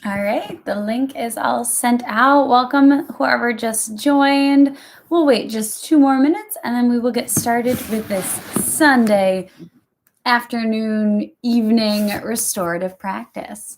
All right, the link is all sent out. Welcome, whoever just joined. We'll wait just 2 more minutes and then we will get started with this Sunday afternoon, evening restorative practice.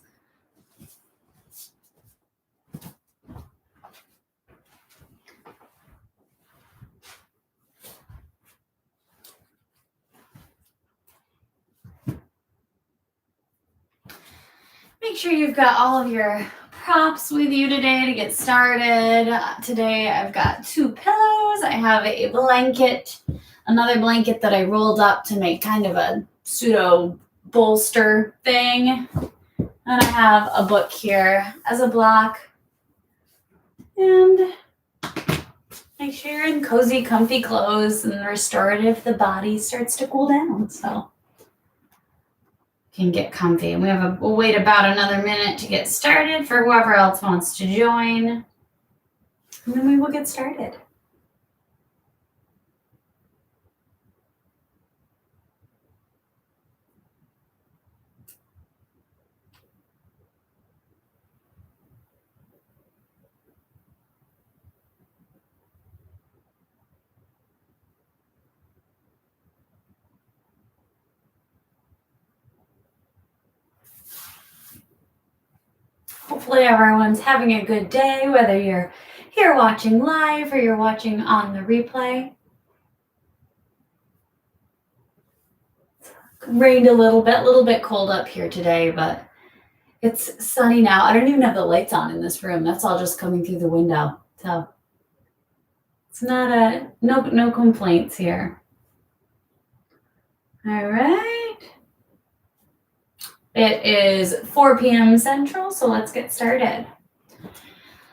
Make sure you've got all of your props with you today to get started. Today I've got 2 pillows. I have a blanket, another blanket that I rolled up to make kind of a pseudo bolster thing. And I have a book here as a block. And make sure you're in cozy, comfy clothes and restorative. The body starts to cool down, so can get comfy. And we'll wait about another minute to get started for whoever else wants to join. And then we will get started. Hopefully everyone's having a good day, whether you're here watching live or you're watching on the replay. It's rained a little bit cold up here today, but it's sunny now. I don't even have the lights on in this room. That's all just coming through the window. So it's not no complaints here. All right. It is 4 p.m. Central, so let's get started.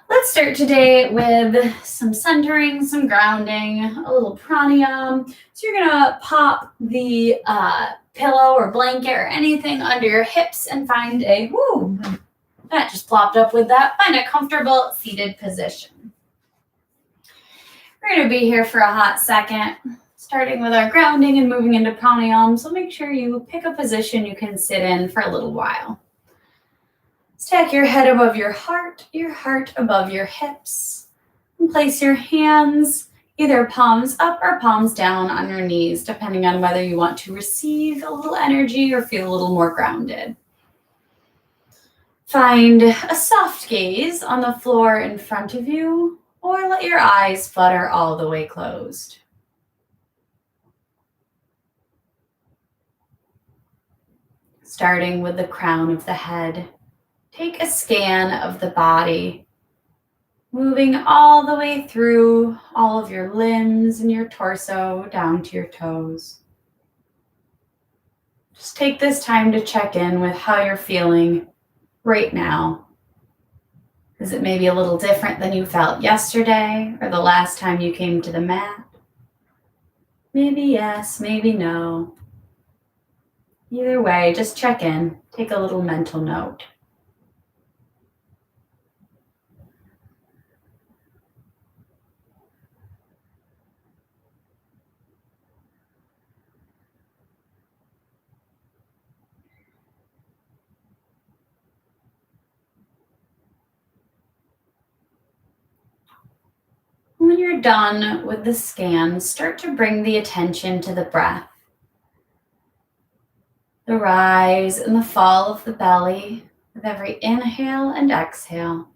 Let's start today with some centering, some grounding, a little pranayama. So you're gonna pop the pillow or blanket or anything under your hips and find that just plopped up with that. Find a comfortable seated position. We're gonna be here for a hot second, starting with our grounding and moving into pranayama. So make sure you pick a position you can sit in for a little while. Stack your head above your heart above your hips, and place your hands either palms up or palms down on your knees, depending on whether you want to receive a little energy or feel a little more grounded. Find a soft gaze on the floor in front of you, or let your eyes flutter all the way closed. Starting with the crown of the head, take a scan of the body, moving all the way through all of your limbs and your torso down to your toes. Just take this time to check in with how you're feeling right now. Is it maybe a little different than you felt yesterday or the last time you came to the mat? Maybe yes, maybe no. Either way, just check in, take a little mental note. When you're done with the scan, start to bring the attention to the breath. The rise and the fall of the belly with every inhale and exhale.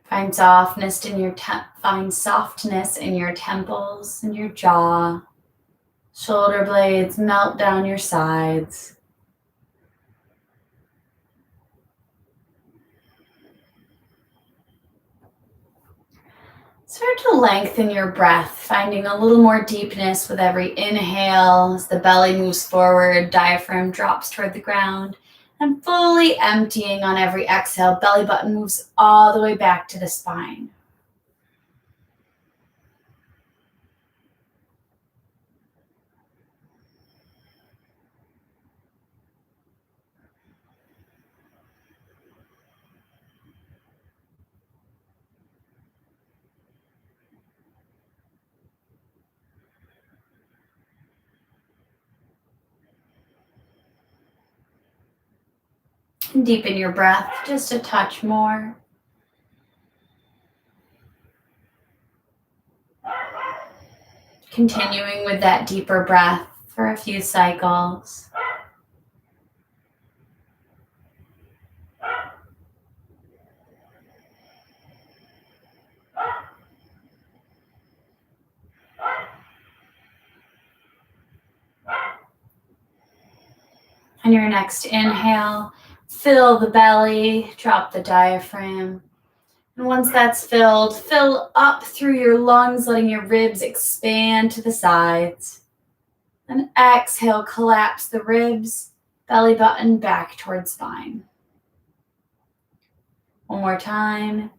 Find softness in your temples and your jaw. Shoulder blades melt down your sides. Start to lengthen your breath, finding a little more deepness with every inhale as the belly moves forward, diaphragm drops toward the ground, and fully emptying on every exhale, belly button moves all the way back to the spine. And deepen your breath just a touch more. Continuing with that deeper breath for a few cycles. On your next inhale, fill the belly, drop the diaphragm. And once that's filled, fill up through your lungs, letting your ribs expand to the sides. And exhale, collapse the ribs, belly button back towards spine. One more time.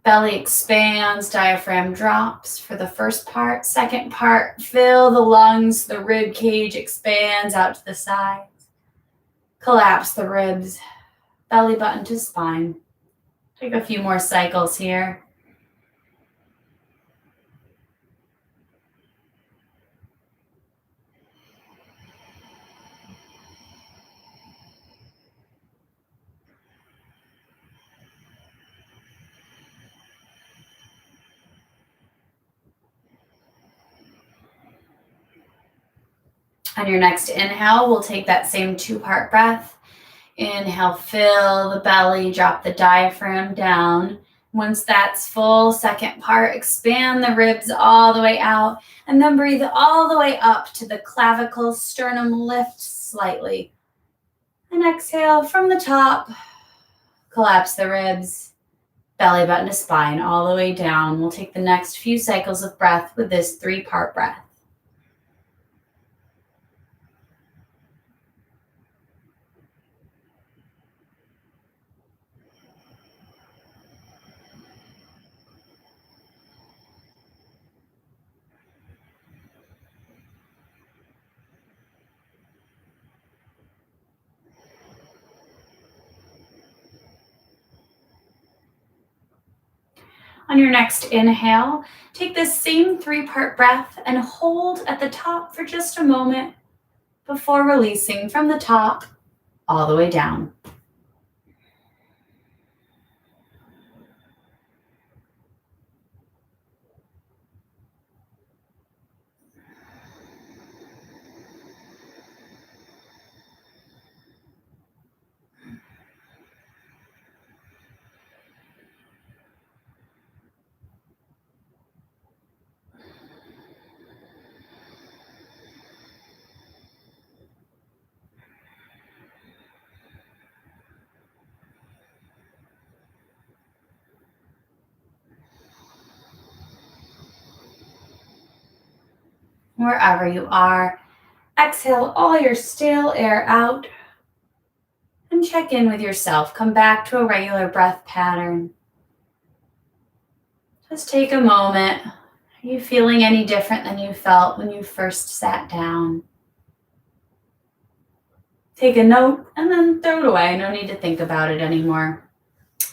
Belly expands, diaphragm drops for the first part. Second part, fill the lungs, the rib cage expands out to the sides. Collapse the ribs, belly button to spine. Take a few more cycles here. On your next inhale, we'll take that same 2-part breath. Inhale, fill the belly, drop the diaphragm down. Once that's full, second part, expand the ribs all the way out, and then breathe all the way up to the clavicle, sternum lift slightly. And exhale from the top, collapse the ribs, belly button to spine, all the way down. We'll take the next few cycles of breath with this 3-part breath. On your next inhale, take this same 3-part breath and hold at the top for just a moment before releasing from the top all the way down. Wherever you are, exhale all your stale air out and check in with yourself. Come back to a regular breath pattern. Just take a moment. Are you feeling any different than you felt when you first sat down? Take a note and then throw it away. No need to think about it anymore.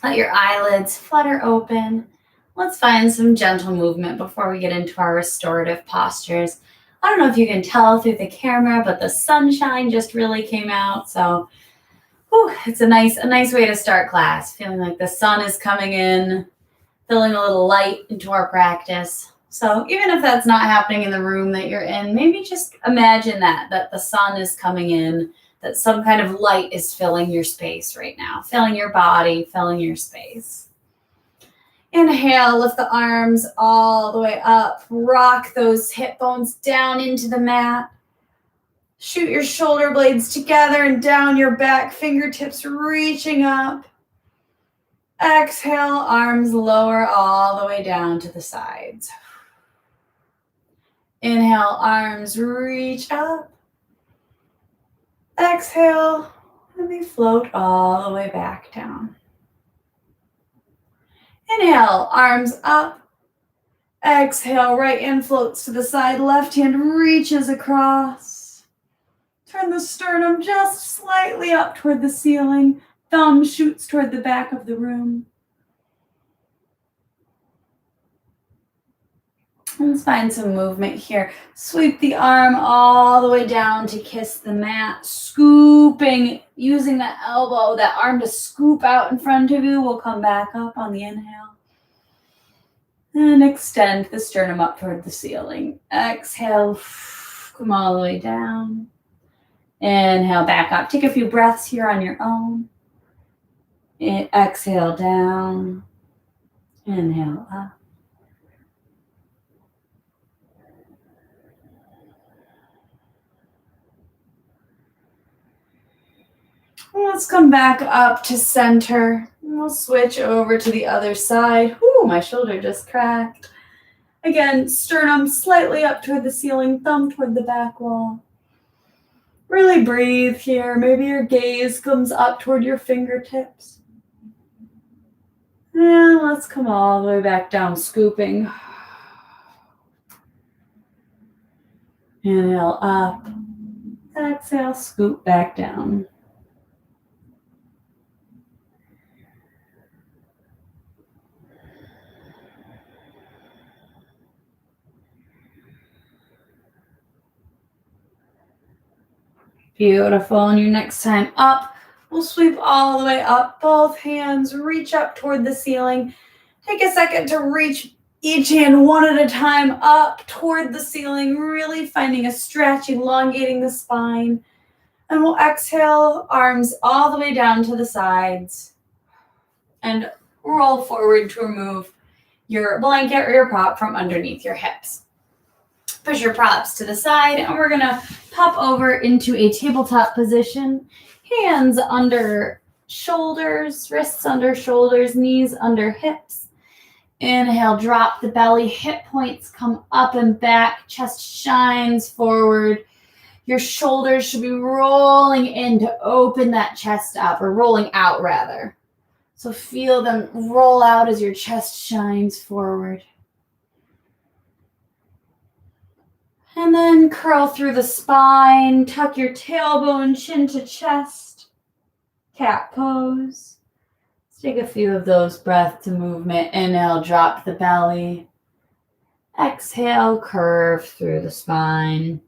Let your eyelids flutter open. Let's find some gentle movement before we get into our restorative postures. I don't know if you can tell through the camera, but the sunshine just really came out. So it's a nice way to start class. Feeling like the sun is coming in, feeling a little light into our practice. So even if that's not happening in the room that you're in, maybe just imagine that the sun is coming in, that some kind of light is filling your space right now, filling your body, filling your space. Inhale, lift the arms all the way up. Rock those hip bones down into the mat. Shoot your shoulder blades together and down your back, fingertips reaching up. Exhale, arms lower all the way down to the sides. Inhale, arms reach up. Exhale, and they float all the way back down. Inhale, arms up. Exhale, right hand floats to the side, left hand reaches across. Turn the sternum just slightly up toward the ceiling. Thumb shoots toward the back of the room. Let's find some movement here. Sweep the arm all the way down to kiss the mat. Scooping, using that elbow, that arm to scoop out in front of you. We'll come back up on the inhale. And extend the sternum up toward the ceiling. Exhale, come all the way down. Inhale, back up. Take a few breaths here on your own. Exhale, down. Inhale, up. Let's come back up to center. We'll switch over to the other side. Ooh, my shoulder just cracked. Again, sternum slightly up toward the ceiling, thumb toward the back wall. Really breathe here. Maybe your gaze comes up toward your fingertips. And let's come all the way back down, scooping. Inhale up. Exhale, scoop back down. Beautiful. And your next time up, we'll sweep all the way up. Both hands reach up toward the ceiling. Take a second to reach each hand one at a time up toward the ceiling, really finding a stretch, elongating the spine. And we'll exhale, arms all the way down to the sides. And roll forward to remove your blanket or your prop from underneath your hips. Push your props to the side, and we're gonna pop over into a tabletop position. Hands under shoulders, wrists under shoulders, knees under hips. Inhale, drop the belly, hip points come up and back, chest shines forward. Your shoulders should be rolling in to open that chest up, or rolling out rather. So feel them roll out as your chest shines forward. And then curl through the spine, tuck your tailbone, chin to chest, cat pose. Let's take a few of those breath to movement. Inhale, drop the belly. Exhale, curve through the spine.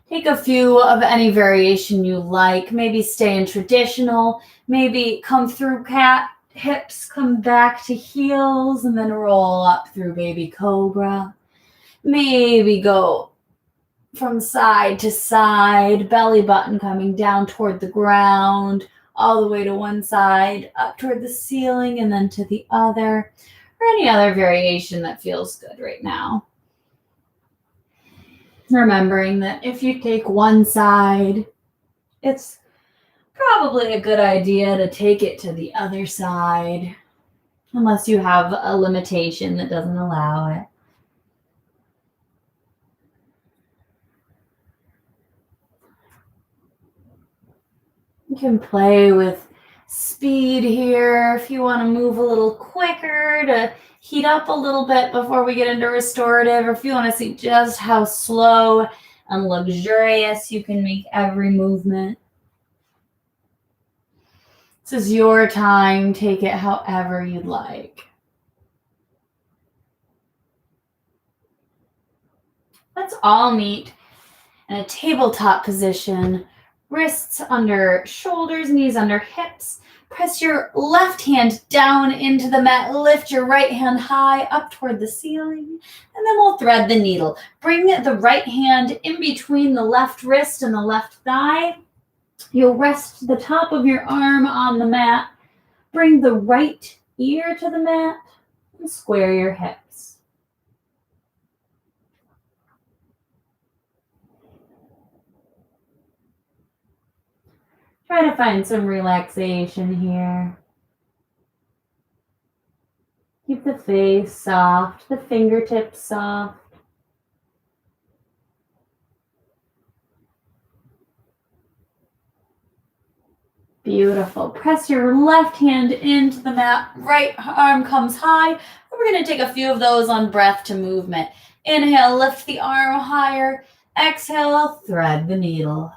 Take a few of any variation you like. Maybe stay in traditional, maybe come through cat, hips come back to heels, and then roll up through baby cobra. Maybe go from side to side, belly button coming down toward the ground, all the way to one side, up toward the ceiling, and then to the other, or any other variation that feels good right now. Remembering that if you take one side, it's probably a good idea to take it to the other side, unless you have a limitation that doesn't allow it. You can play with speed here if you want to move a little quicker to heat up a little bit before we get into restorative, or if you want to see just how slow and luxurious you can make every movement. This is your time. Take it however you'd like. Let's all meet in a tabletop position. Wrists under shoulders, knees under hips. Press your left hand down into the mat. Lift your right hand high up toward the ceiling. And then we'll thread the needle. Bring the right hand in between the left wrist and the left thigh. You'll rest the top of your arm on the mat. Bring the right ear to the mat and square your hips. Try to find some relaxation here. Keep the face soft, the fingertips soft. Beautiful. Press your left hand into the mat. Right arm comes high. And we're going to take a few of those on breath to movement. Inhale, lift the arm higher. Exhale, thread the needle.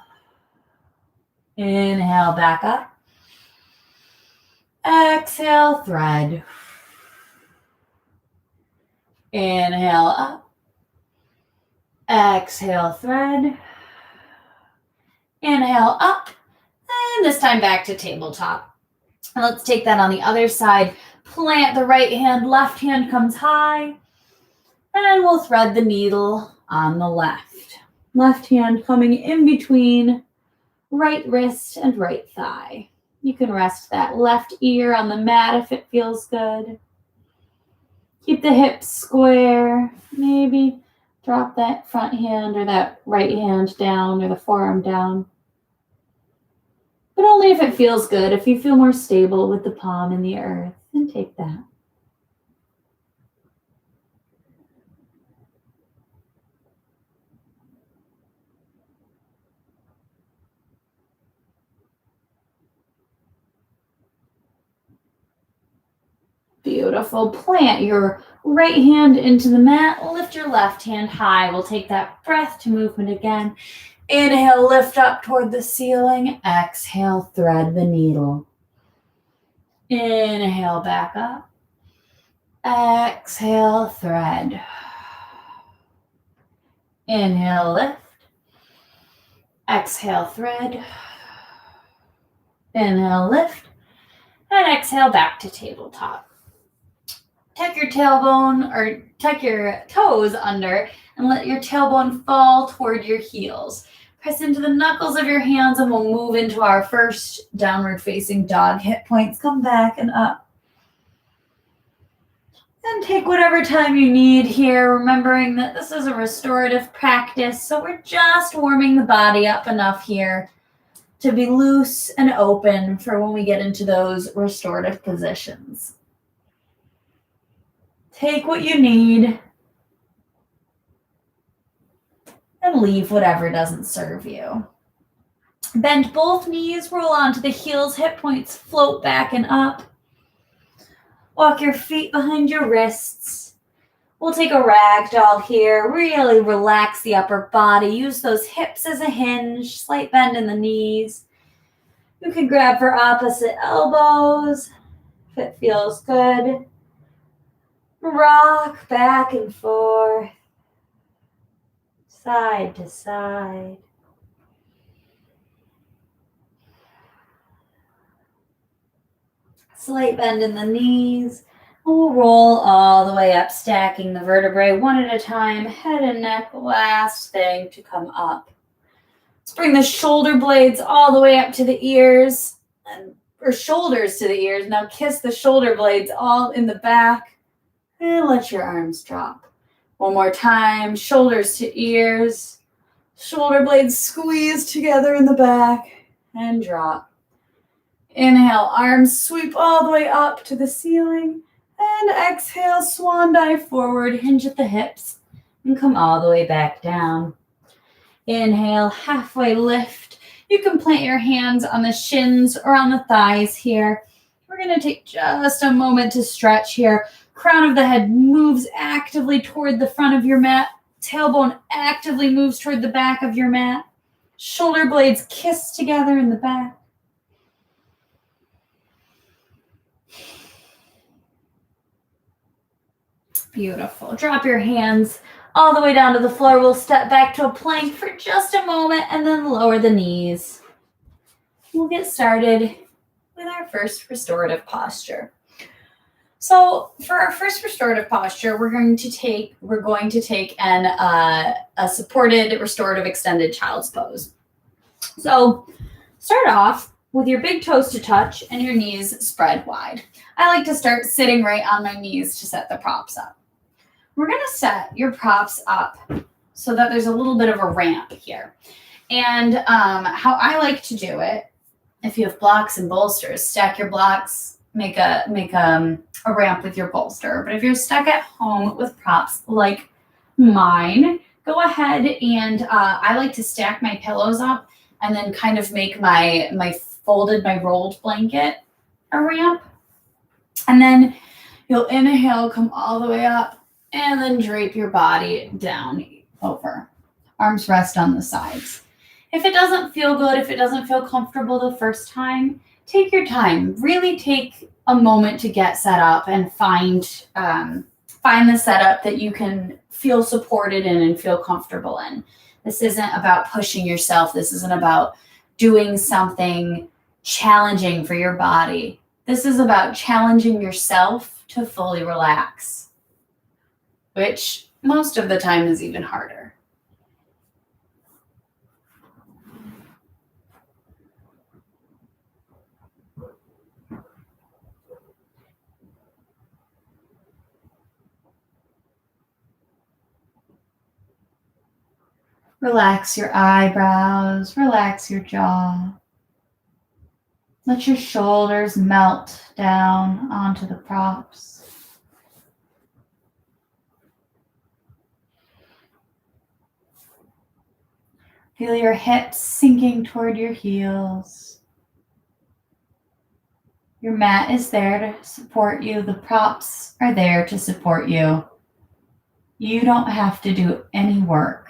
Inhale, back up. Exhale, thread. Inhale up. Exhale, thread. Inhale up. And this time back to tabletop. And let's take that on the other side. Plant the right hand, left hand comes high. And we'll thread the needle on the left. Left hand coming in between right wrist and right thigh. You can rest that left ear on the mat if it feels good. Keep the hips square. Maybe drop that front hand or that right hand down or the forearm down. But only if it feels good. If you feel more stable with the palm in the earth, then take that. Beautiful. Plant your right hand into the mat. Lift your left hand high. We'll take that breath to movement again. Inhale, lift up toward the ceiling. Exhale, thread the needle. Inhale, back up. Exhale, thread. Inhale, lift. Exhale, thread. Inhale, lift. And exhale, back to tabletop. Tuck your tailbone or tuck your toes under and let your tailbone fall toward your heels. Press into the knuckles of your hands and we'll move into our first downward facing dog. Hip points come back and up. And take whatever time you need here, remembering that this is a restorative practice, so we're just warming the body up enough here to be loose and open for when we get into those restorative positions. Take what you need and leave whatever doesn't serve you. Bend both knees, roll onto the heels, hip points float back and up. Walk your feet behind your wrists. We'll take a ragdoll here. Really relax the upper body. Use those hips as a hinge. Slight bend in the knees. You can grab for opposite elbows if it feels good. Rock back and forth, side to side. Slight bend in the knees. We'll roll all the way up, stacking the vertebrae one at a time, head and neck, last thing to come up. Let's bring the shoulder blades all the way up to the ears, or shoulders to the ears. Now kiss the shoulder blades all in the back. And let your arms drop. One more time, shoulders to ears. Shoulder blades squeeze together in the back and drop. Inhale, arms sweep all the way up to the ceiling. And exhale, swan dive forward, hinge at the hips, and come all the way back down. Inhale, halfway lift. You can plant your hands on the shins or on the thighs here. We're going to take just a moment to stretch here. Crown of the head moves actively toward the front of your mat. Tailbone actively moves toward the back of your mat. Shoulder blades kiss together in the back. Beautiful. Drop your hands all the way down to the floor. We'll step back to a plank for just a moment and then lower the knees. We'll get started with our first restorative posture. So for our first restorative posture, we're going to take a supported restorative extended child's pose. So start off with your big toes to touch and your knees spread wide. I like to start sitting right on my knees to set the props up. We're going to set your props up so that there's a little bit of a ramp here. And how I like to do it, if you have blocks and bolsters, stack your blocks, make a ramp with your bolster. But if you're stuck at home with props like mine, go ahead and I like to stack my pillows up and then kind of make my rolled blanket a ramp. And then you'll inhale, come all the way up, and then drape your body down over. Arms rest on the sides. If it doesn't feel good, if it doesn't feel comfortable the first time, take your time. Really take a moment to get set up and find Find the setup that you can feel supported in and feel comfortable in. This isn't about pushing yourself. This isn't about doing something challenging for your body. This is about challenging yourself to fully relax, which most of the time is even harder. Relax your eyebrows, relax your jaw. Let your shoulders melt down onto the props. Feel your hips sinking toward your heels. Your mat is there to support you. The props are there to support you. You don't have to do any work.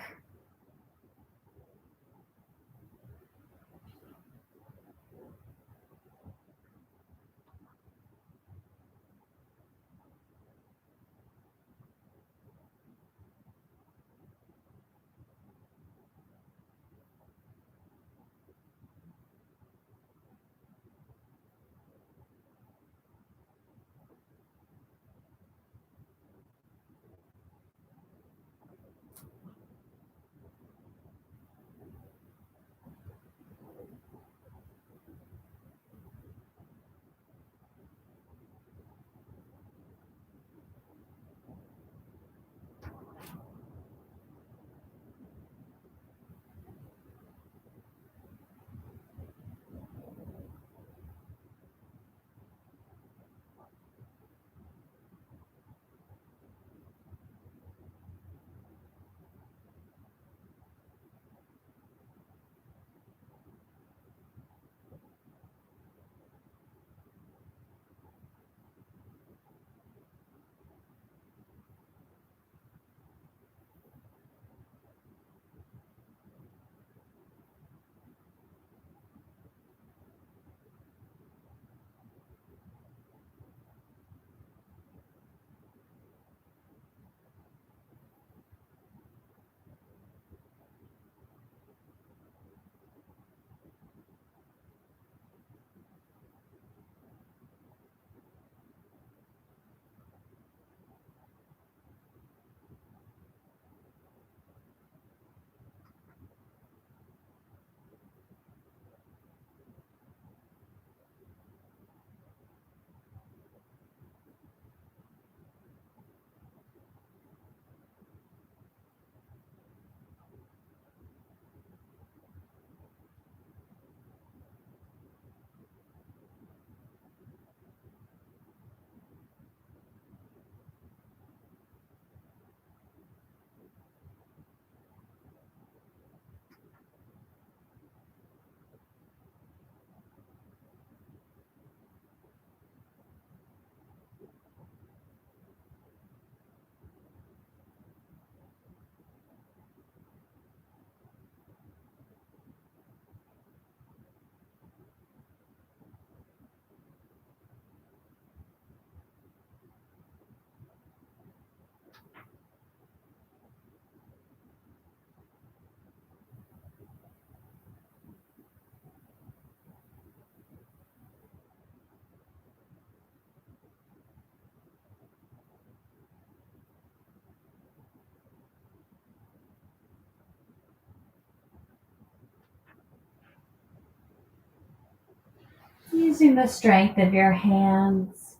Using the strength of your hands,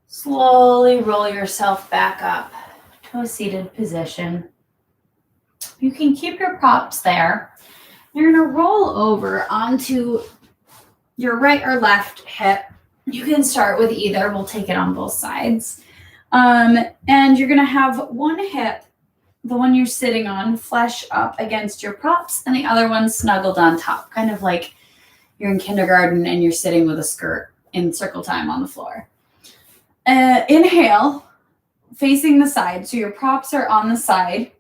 slowly roll yourself back up to a seated position. You can keep your props there. You're going to roll over onto your right or left hip. You can start with either. We'll take it on both sides. And you're going to have one hip, the one you're sitting on, flush up against your props, and the other one snuggled on top, kind of like you're in kindergarten and you're sitting with a skirt in circle time on the floor. Inhale, facing the side. So your props are on the side.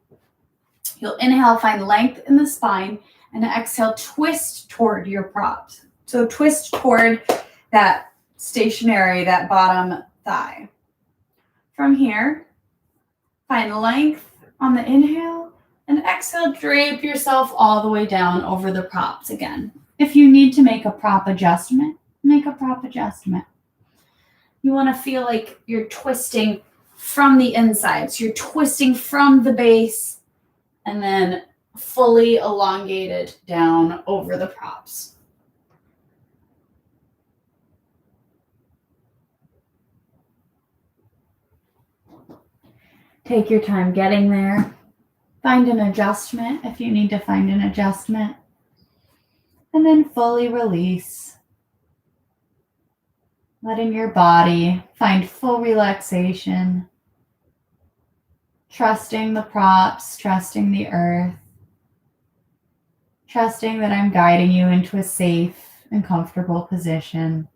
You'll inhale, find length in the spine, and exhale, twist toward your props. So twist toward that stationary, that bottom thigh. From here, Find length on the inhale, and exhale, drape yourself all the way down over the props again. If you need to make a prop adjustment, make a prop adjustment. You want to feel like you're twisting from the inside. So you're twisting from the base and then fully elongated down over the props. Take your time getting there. Find an adjustment if you need to find an adjustment. And then fully release. Letting your body find full relaxation. Trusting the props, trusting the earth. Trusting that I'm guiding you into a safe and comfortable position.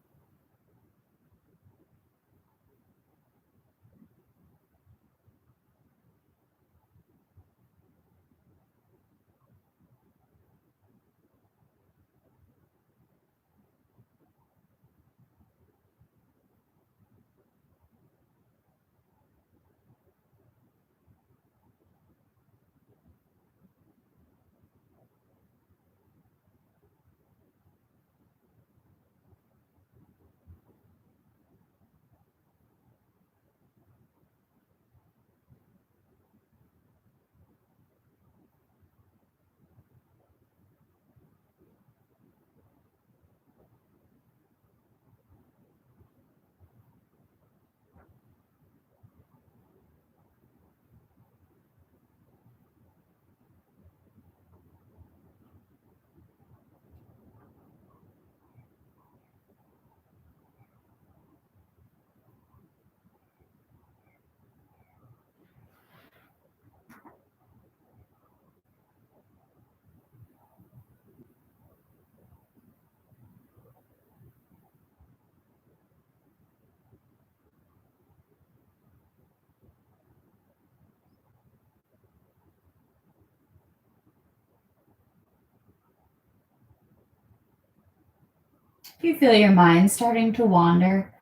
If you feel your mind starting to wander,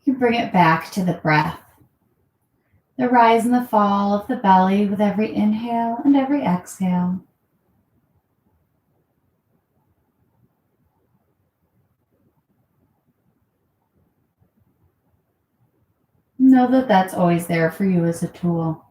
you bring it back to the breath. The rise and the fall of the belly with every inhale and every exhale. Know that that's always there for you as a tool.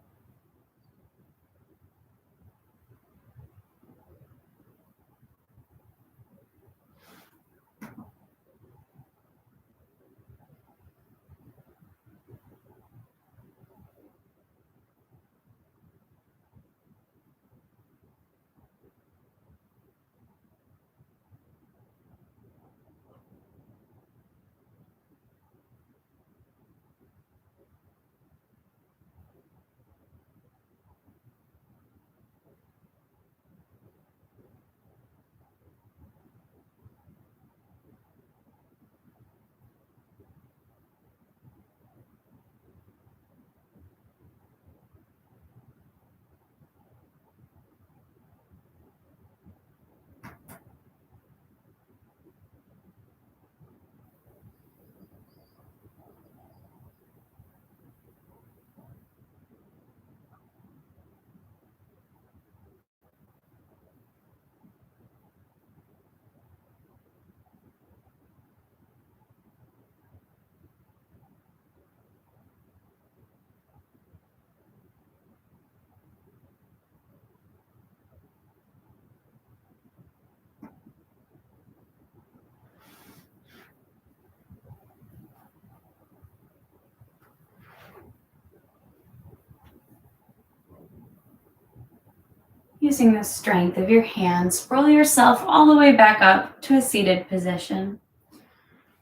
Using the strength of your hands, roll yourself all the way back up to a seated position.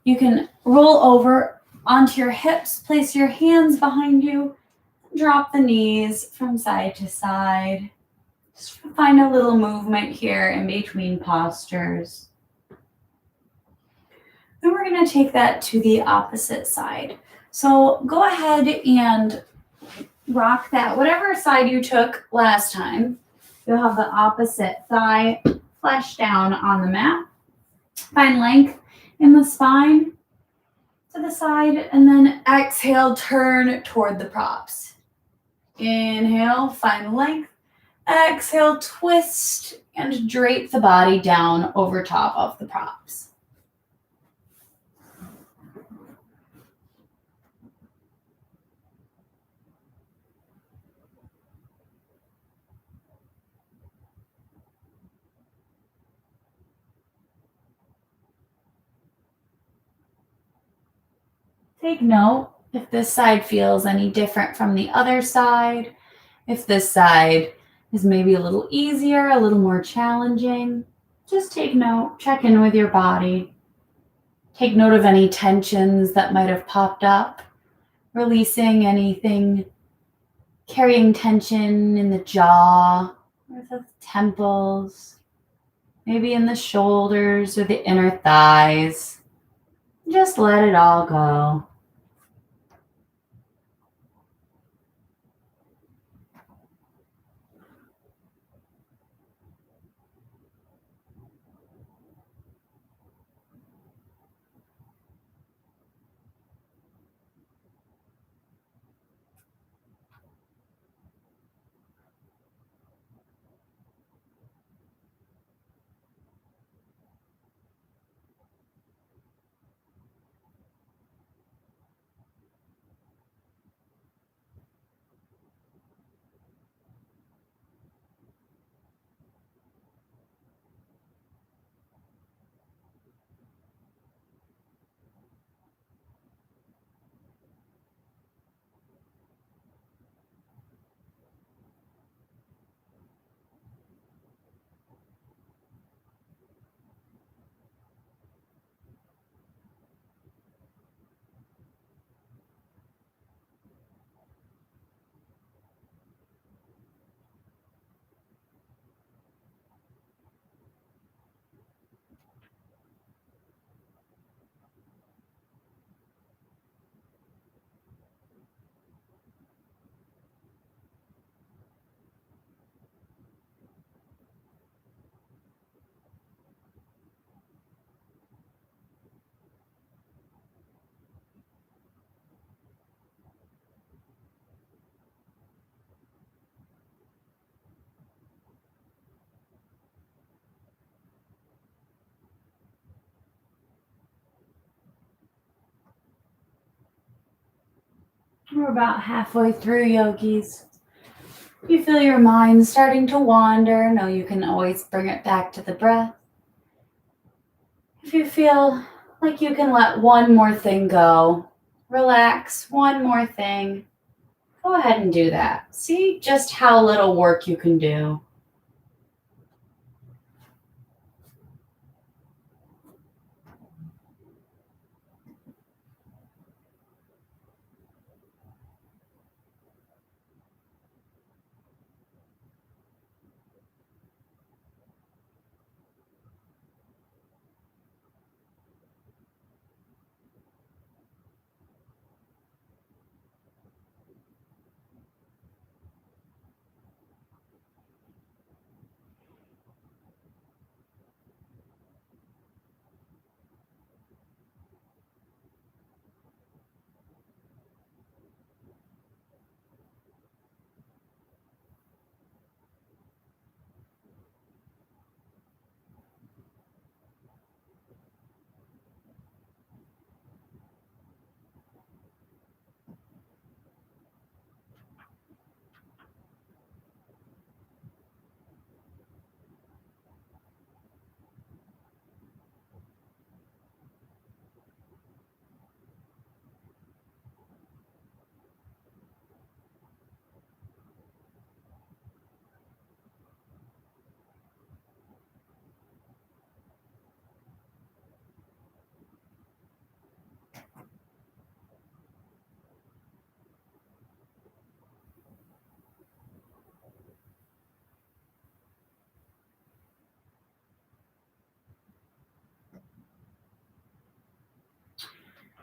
You can roll over onto your hips, place your hands behind you, drop the knees from side to side. Just find a little movement here in between postures. Then we're going to take that to the opposite side. So go ahead and rock that, whatever side you took last time. You'll have the opposite thigh flesh down on the mat. Find length in the spine to the side, and then exhale, turn toward the props. Inhale, find length. Exhale, twist and drape the body down over top of the props. Take note if this side feels any different from the other side, if this side is maybe a little easier, a little more challenging. Just take note, check in with your body. Take note of any tensions that might have popped up, releasing anything carrying tension in the jaw or the temples, maybe in the shoulders or the inner thighs. Just let it all go. We're about halfway through, yogis. If you feel your mind starting to wander, know you can always bring it back to the breath. If you feel like you can let one more thing go, relax one more thing, go ahead and do that. See just how little work you can do.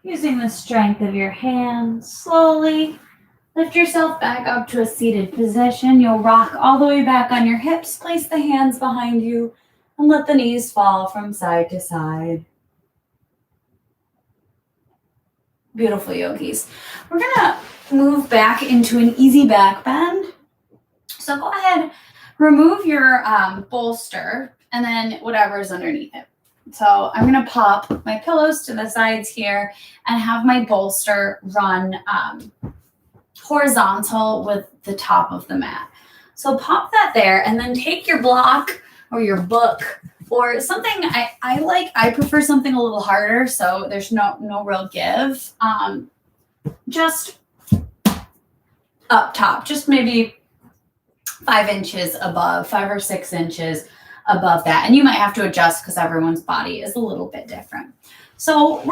Using the strength of your hands, slowly lift yourself back up to a seated position. You'll rock all the way back on your hips, place the hands behind you, and let the knees fall from side to side. Beautiful, yogis. We're gonna move back into an easy back bend. So go ahead, remove your bolster and then whatever's underneath it. So I'm going to pop my pillows to the sides here and have my bolster run horizontal with the top of the mat. So pop that there and then take your block or your book or something I prefer something a little harder so there's no real give. Just up top, just maybe 5 inches above, 5 or 6 inches above that. And you might have to adjust because everyone's body is a little bit different. So I'm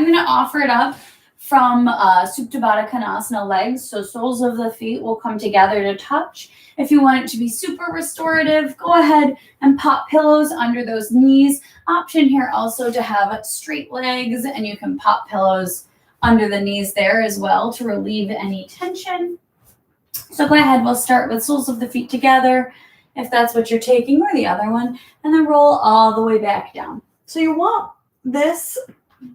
going to offer it up from Supta Baddha Konasana legs. So soles of the feet will come together to touch. If you want it to be super restorative, go ahead and pop pillows under those knees. Option here also to have straight legs, and you can pop pillows under the knees there as well to relieve any tension. So go ahead, we'll start with soles of the feet together, if that's what you're taking, or the other one, and then roll all the way back down. So you want this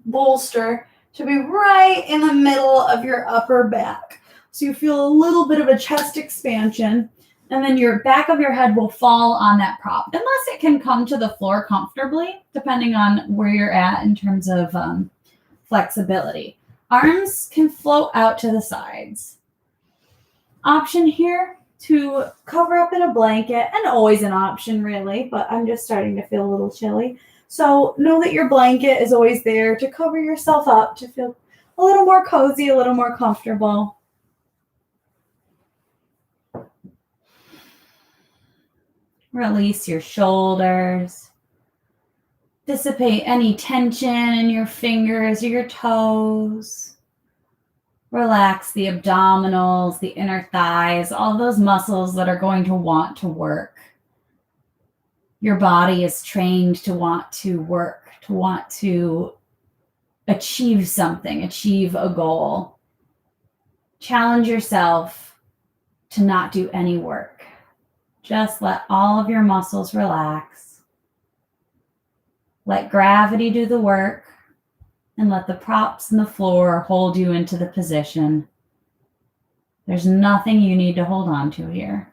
bolster to be right in the middle of your upper back. So you feel a little bit of a chest expansion, and then your back of your head will fall on that prop, unless it can come to the floor comfortably, depending on where you're at in terms of flexibility. Arms can float out to the sides. Option here to cover up in a blanket, and always an option really, but I'm just starting to feel a little chilly. So know that your blanket is always there to cover yourself up, to feel a little more cozy, a little more comfortable. Release your shoulders. Dissipate any tension in your fingers or your toes. Relax the abdominals, the inner thighs, all those muscles that are going to want to work. Your body is trained to want to work, to want to achieve something, achieve a goal. Challenge yourself to not do any work. Just let all of your muscles relax. Let gravity do the work, and let the props and the floor hold you into the position. There's nothing you need to hold on to here.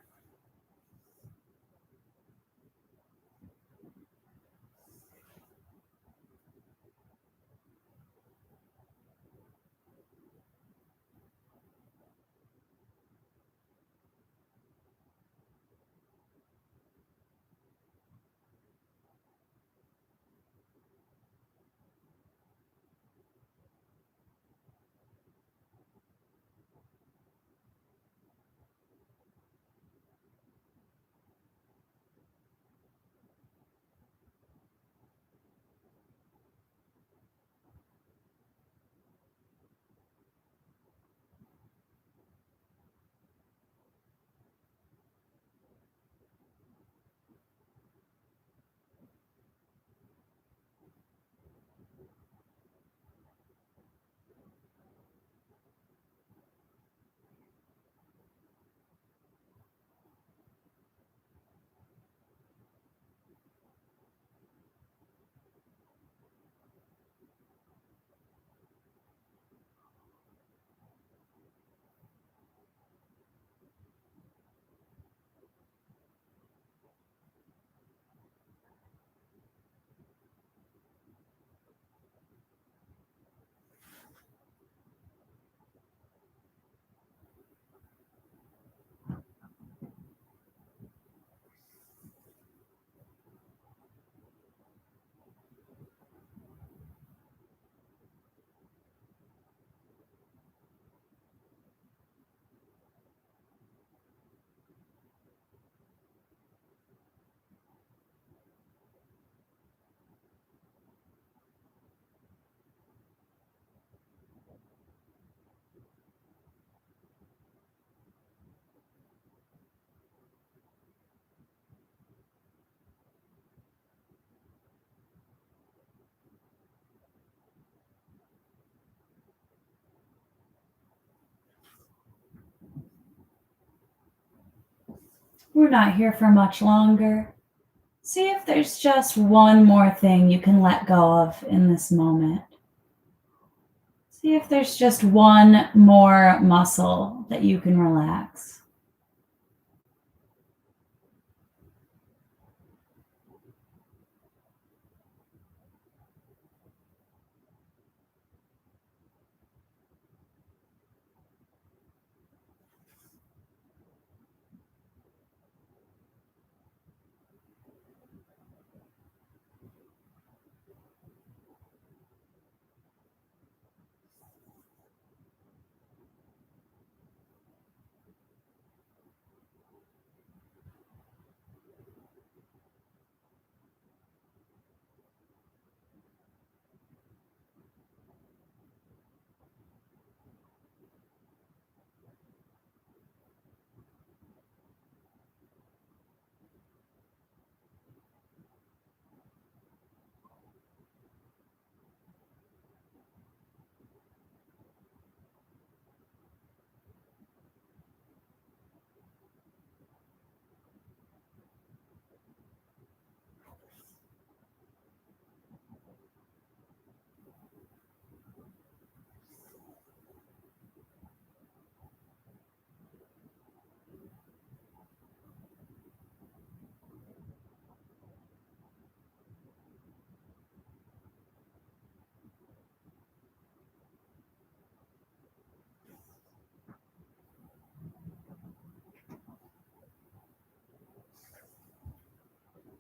We're not here for much longer. See if there's just one more thing you can let go of in this moment. See if there's just one more muscle that you can relax.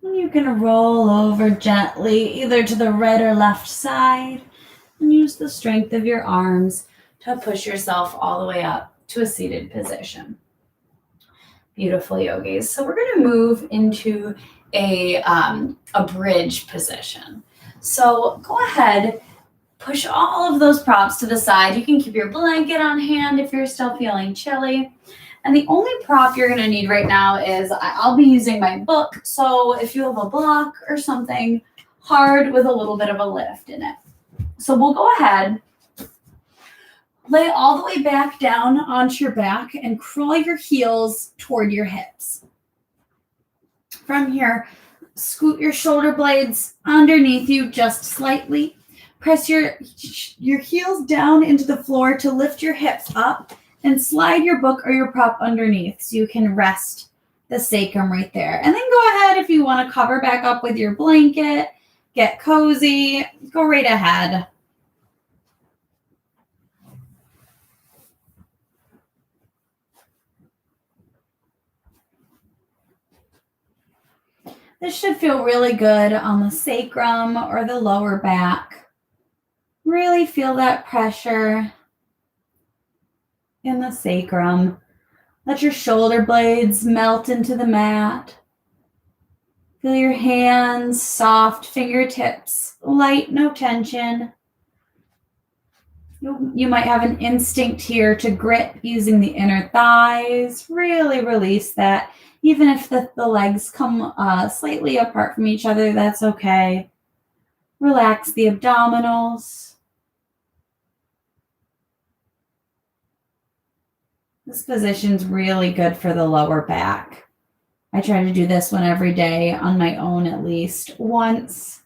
And you can roll over gently, either to the right or left side, and use the strength of your arms to push yourself all the way up to a seated position. Beautiful, yogis. So we're going to move into a bridge position. So go ahead, push all of those props to the side. You can keep your blanket on hand if you're still feeling chilly. And the only prop you're going to need right now is I'll be using my book. So if you have a block or something hard with a little bit of a lift in it. So we'll go ahead, lay all the way back down onto your back and crawl your heels toward your hips. From here, scoot your shoulder blades underneath you just slightly. Press your heels down into the floor to lift your hips up and slide your book or your prop underneath so you can rest the sacrum right there. And then go ahead if you want to cover back up with your blanket, get cozy, go right ahead. This should feel really good on the sacrum or the lower back. Really feel that pressure in the sacrum. Let your shoulder blades melt into the mat. Feel your hands, soft fingertips, light, no tension. You might have an instinct here to grip using the inner thighs. Really release that. Even if the legs come slightly apart from each other, that's okay. Relax the abdominals. This position's really good for the lower back. I try to do this one every day on my own at least once.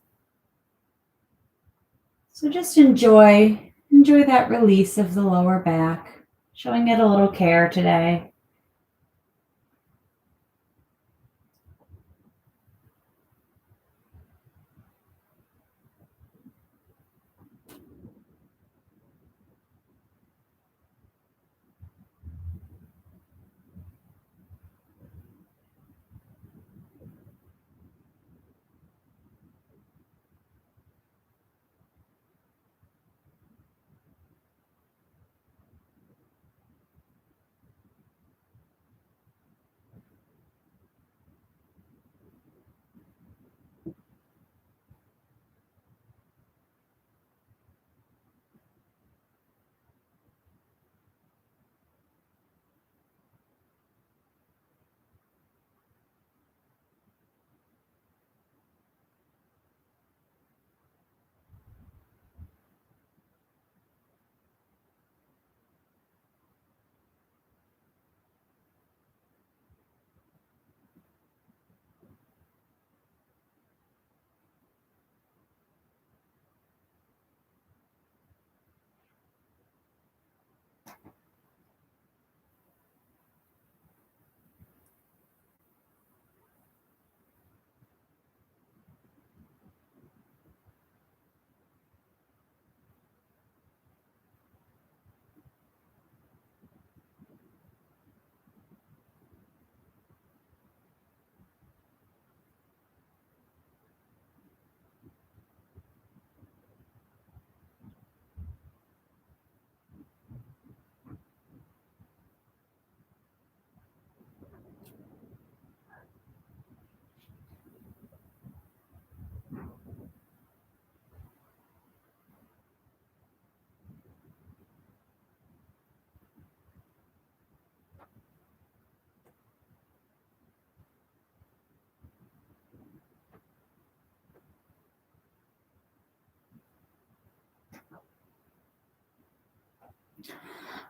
So just enjoy that release of the lower back, showing it a little care today.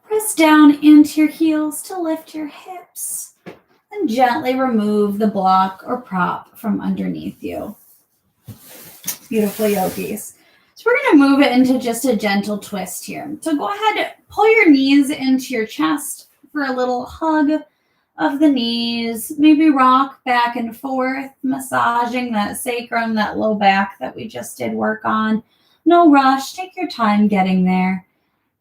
Press down into your heels to lift your hips and gently remove the block or prop from underneath you. Beautiful yogis. So we're going to move it into just a gentle twist here. So go ahead, pull your knees into your chest for a little hug of the knees. Maybe rock back and forth, massaging that sacrum, that low back that we just did work on. No rush. Take your time getting there.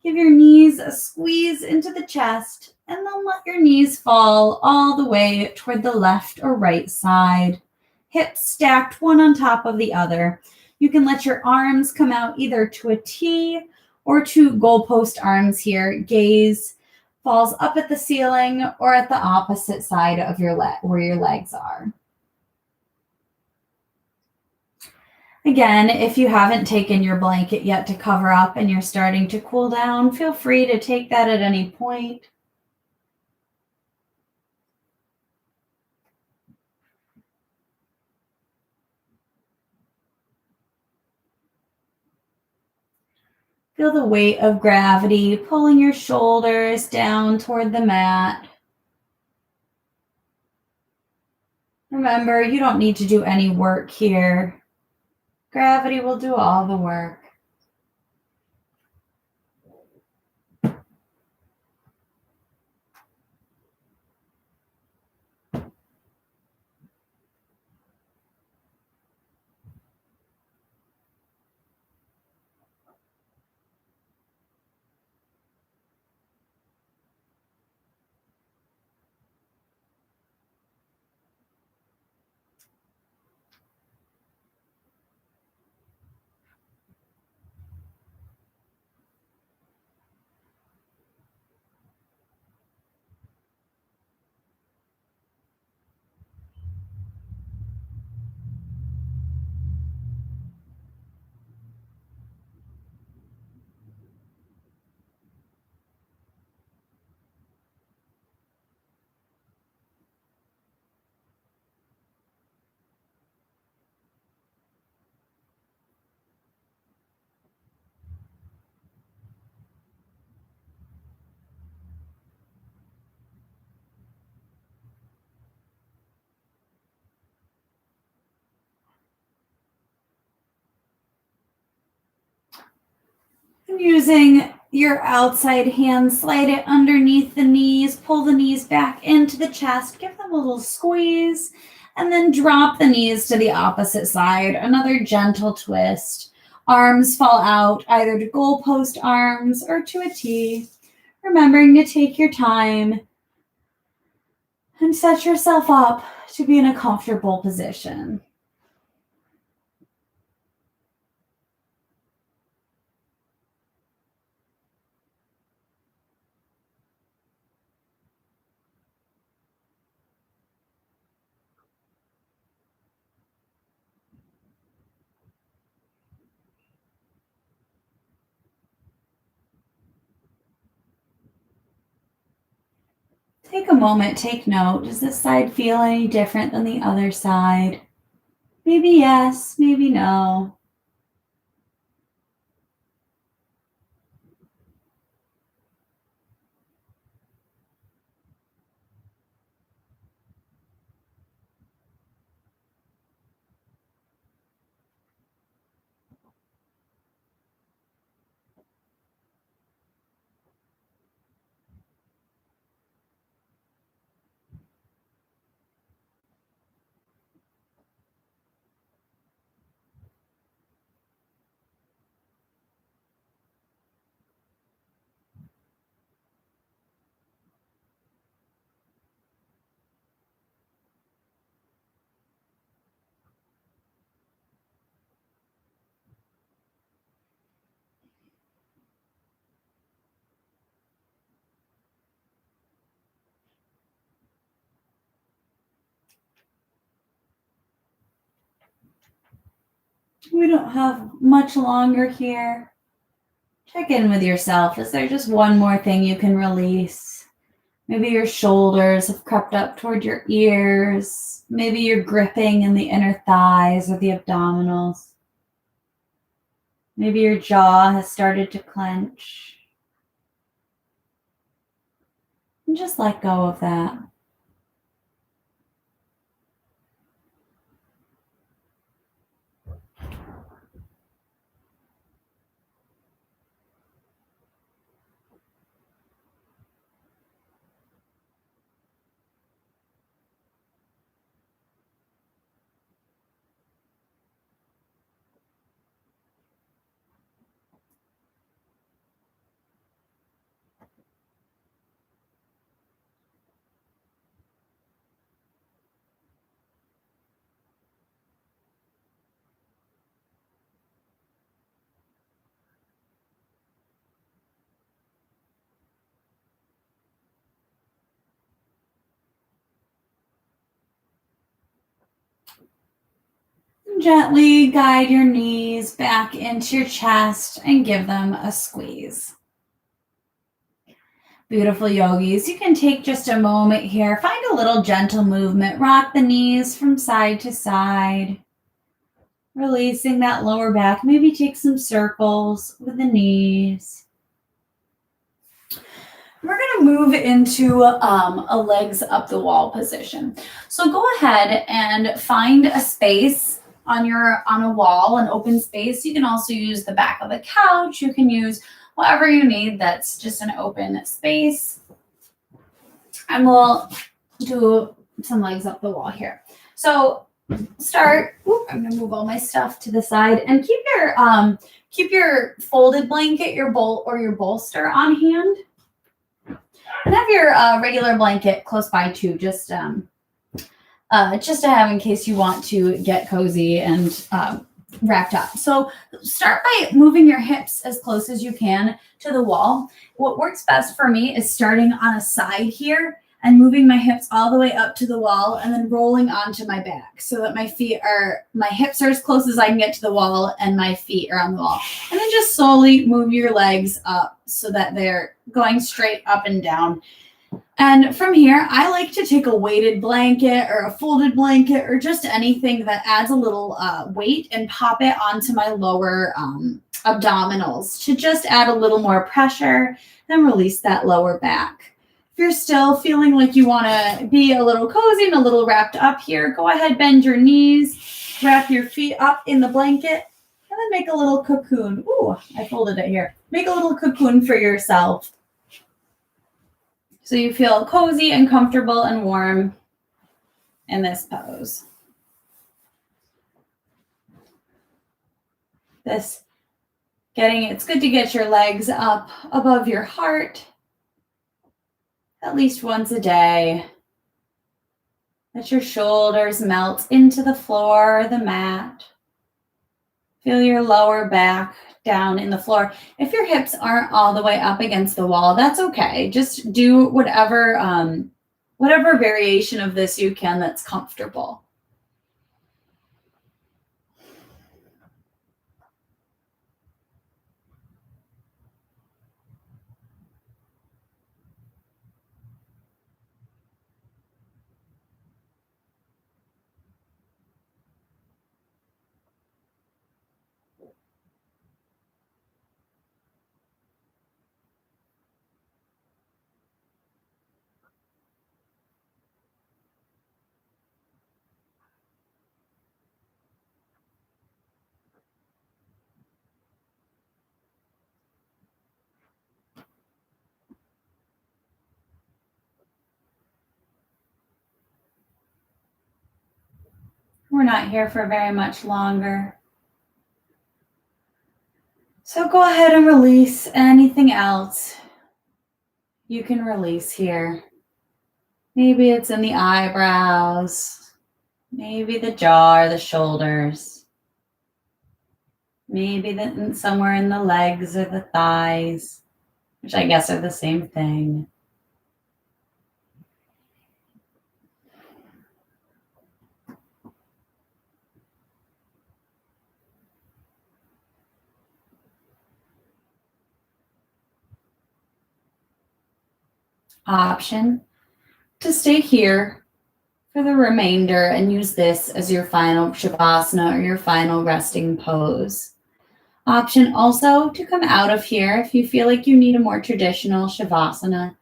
Give your knees a squeeze into the chest, and then let your knees fall all the way toward the left or right side. Hips stacked one on top of the other. You can let your arms come out either to a T or to goalpost arms here. Gaze falls up at the ceiling or at the opposite side of your leg, where your legs are. Again, if you haven't taken your blanket yet to cover up and you're starting to cool down, feel free to take that at any point. Feel the weight of gravity pulling your shoulders down toward the mat. Remember, you don't need to do any work here. Gravity will do all the work. Using your outside hand, slide it underneath the knees, pull the knees back into the chest, give them a little squeeze, and then drop the knees to the opposite side. Another gentle twist. Arms fall out either to goalpost arms or to a T. Remembering to take your time and set yourself up to be in a comfortable position. Take a moment, take note. Does this side feel any different than the other side? Maybe yes, maybe no. We don't have much longer here. Check in with yourself. Is there just one more thing you can release? Maybe your shoulders have crept up toward your ears. Maybe you're gripping in the inner thighs or the abdominals. Maybe your jaw has started to clench. And just let go of that. Gently guide your knees back into your chest and give them a squeeze. Beautiful yogis, you can take just a moment here. Find a little gentle movement. Rock the knees from side to side. Releasing that lower back. Maybe take some circles with the knees. We're going to move into a legs up the wall position. So go ahead and find a space on a wall, an open space. You can also use the back of the couch. You can use whatever you need that's just an open space. And we'll do some legs up the wall here. So start. I'm gonna move all my stuff to the side and keep your folded blanket, your bolster on hand, and have your regular blanket close by too, just to have in case you want to get cozy and wrapped up. So start by moving your hips as close as you can to the wall. What works best for me is starting on a side here and moving my hips all the way up to the wall and then rolling onto my back so that my hips are as close as I can get to the wall and my feet are on the wall. And then just slowly move your legs up so that they're going straight up and down. And from here, I like to take a weighted blanket or a folded blanket or just anything that adds a little weight and pop it onto my lower abdominals to just add a little more pressure and release that lower back. If you're still feeling like you want to be a little cozy and a little wrapped up here, go ahead, bend your knees, wrap your feet up in the blanket, and then make a little cocoon. Ooh, I folded it here. Make a little cocoon for yourself so you feel cozy and comfortable and warm in this pose. It's good to get your legs up above your heart at least once a day. Let your shoulders melt into the floor or the mat. Feel your lower back down in the floor. If your hips aren't all the way up against the wall, that's okay. Just do whatever variation of this you can that's comfortable. We're not here for very much longer. So go ahead and release anything else you can release here. Maybe it's in the eyebrows, maybe the jaw or the shoulders, maybe somewhere in the legs or the thighs, which I guess are the same thing. Option to stay here for the remainder and use this as your final Shavasana or your final resting pose. Option also to come out of here if you feel like you need a more traditional Shavasana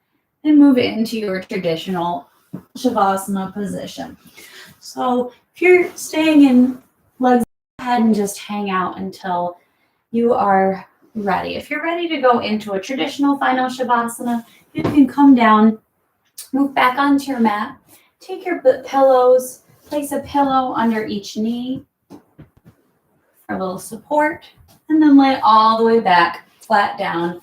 and move into your traditional Shavasana position. So if you're staying in legs, go ahead and just hang out until you are ready. If you're ready to go into a traditional final Shavasana, you can come down, move back onto your mat, take your pillows, place a pillow under each knee for a little support, and then lay all the way back, flat down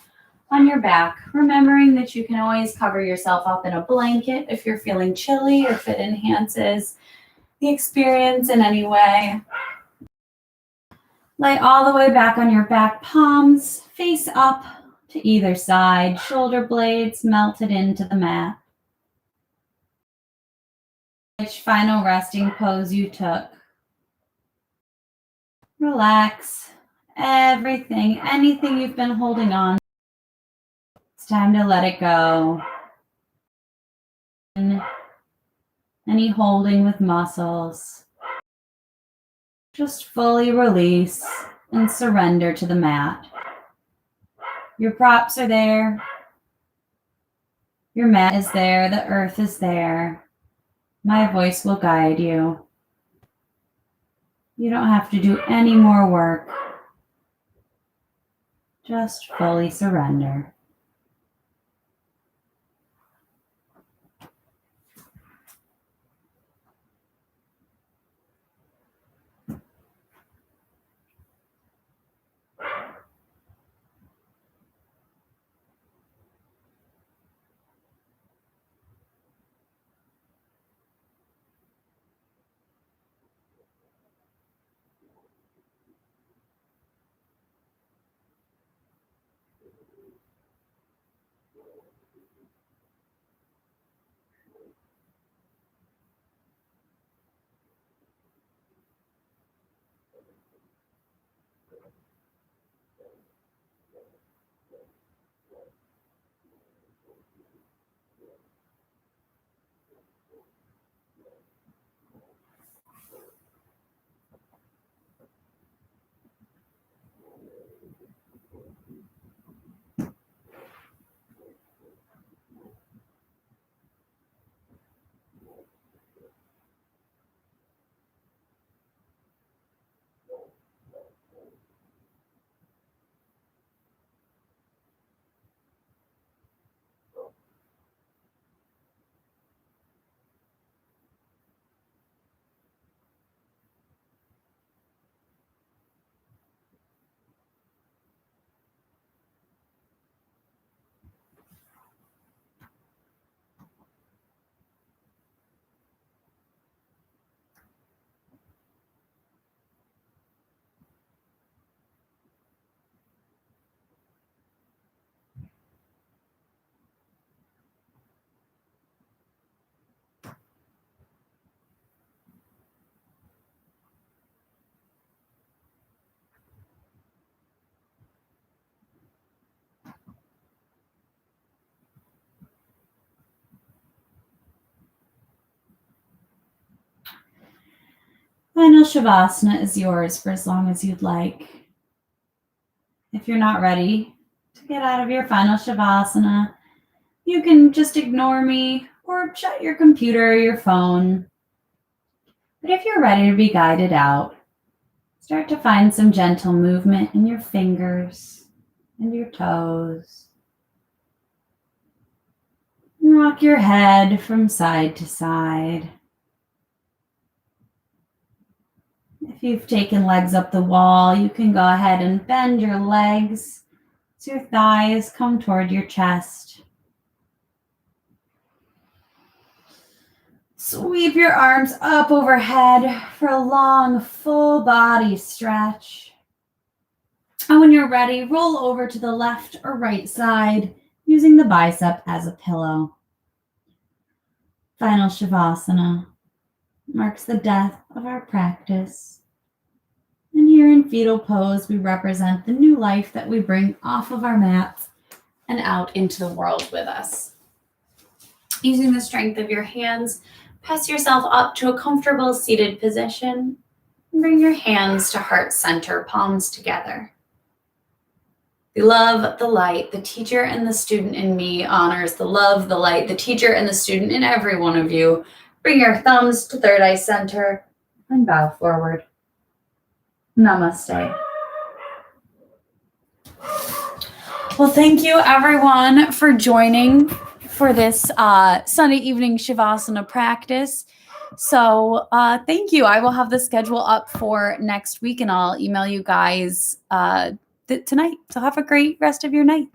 on your back, remembering that you can always cover yourself up in a blanket if you're feeling chilly or if it enhances the experience in any way. Lay all the way back on your back, palms face up to either side, shoulder blades melted into the mat. Which final resting pose you took. Relax everything, anything you've been holding on. It's time to let it go. Any holding with muscles. Just fully release and surrender to the mat. Your props are there. Your mat is there. The earth is there. My voice will guide you. You don't have to do any more work. Just fully surrender. Final Shavasana is yours for as long as you'd like. If you're not ready to get out of your final Shavasana, you can just ignore me or shut your computer or your phone. But if you're ready to be guided out, start to find some gentle movement in your fingers and your toes. And rock your head from side to side. If you've taken legs up the wall, you can go ahead and bend your legs so your thighs come toward your chest. Sweep your arms up overhead for a long, full body stretch. And when you're ready, roll over to the left or right side using the bicep as a pillow. Final Shavasana marks the death of our practice. And here in fetal pose, we represent the new life that we bring off of our mats and out into the world with us. Using the strength of your hands, press yourself up to a comfortable seated position and bring your hands to heart center, palms together. The love, the light, the teacher and the student in me honors the love, the light, the teacher and the student in every one of you. Bring your thumbs to third eye center and bow forward. Namaste. Well, thank you everyone for joining for this Sunday evening Shavasana practice. So thank you. I will have the schedule up for next week and I'll email you guys tonight. So have a great rest of your night.